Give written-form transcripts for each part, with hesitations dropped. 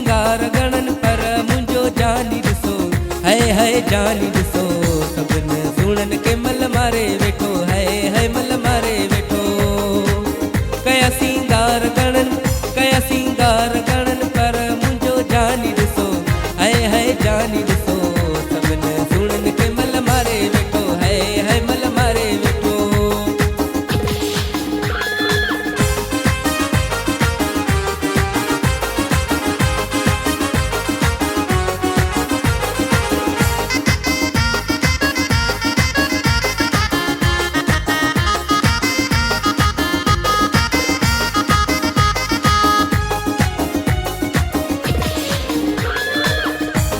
सिंगार गणन पर मुंहिंजो जानी ॾिसो है जानी ॾिसो सभिनि सुणन के मल मारे वेठो है मल मारे वेठो कया सिंगार गणन पर मुंहिंजो जानी ॾिसो है जानी ॾिसो सभिनि सुणन के मल मारे वेठो है मल मारे वेठो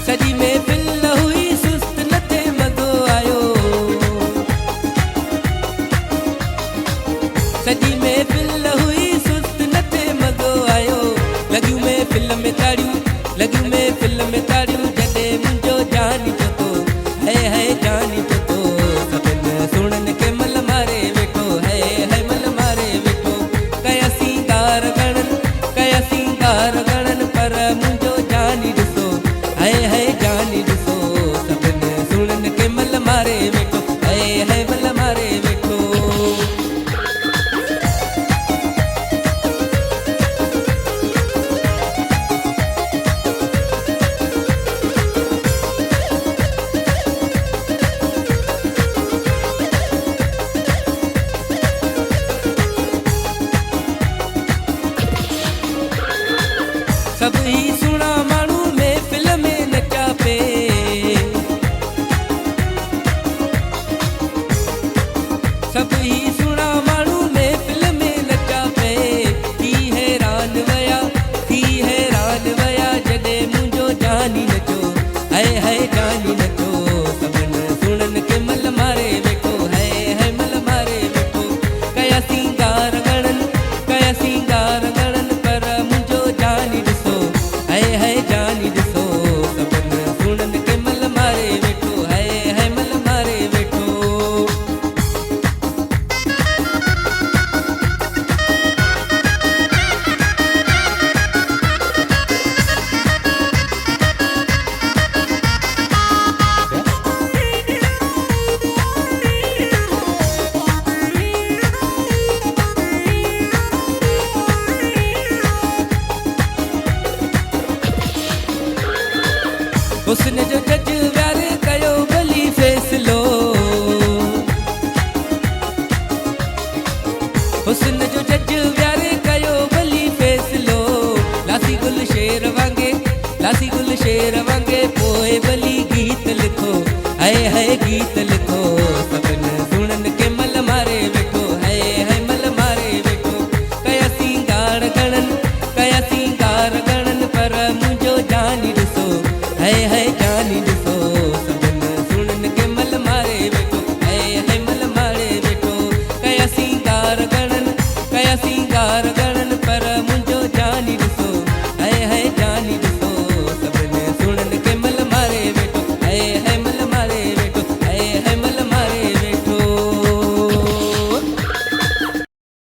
सजी महफिल हुई सुस्त न थे मज़ो आयो सजी महफिल हुई सुस्त न थे मज़ो आयो लॻियूं महफिल में ताड़ियूं जॾहिं मुंहिंजो जानी पतो है जानी पतो सभिनि सुणन के मल मारे वेठो है मल मारे वेठो कया सिंगार गणन पर मुंहिंजो जानी ॾिसो है जानी ॾिसो सभिनि सुणन के मल मारे वेठो है मल मारे वेठो सभई सुणा माण्हू महफिल में नचा पे सभई सुणा माण्हू महफिल में नचा पे थी हैरान वया जॾहिं मुंहिंजो जानी नचो है जानी नचो सभिनि सुणन के मल मारे वेठो है मल मारे वेठो कया सिंगार गणन पर मुंहिंजो जानी ॾिसो है जानी ॾिसो सभिनि सुणन के मल मारे वेठो है मल मारे वेठो हुस्न जो जज व्यारे कयो भली फैसलो हुस्न जो जज व्यारे कयो भली फैसलो लासी गुल शेर वांगे पोए भली गीत लिखो है गीत लिखो सभिनि सुणन के मल मारे वेठो है मल मारे वेठो कया सिंगार गणन पर मुंहिंजो जानी ॾिसो है जानी ॾिसो सभिनि सुणन के मल मारे वेठो है मल मारे वेठो कया सिंगार गणन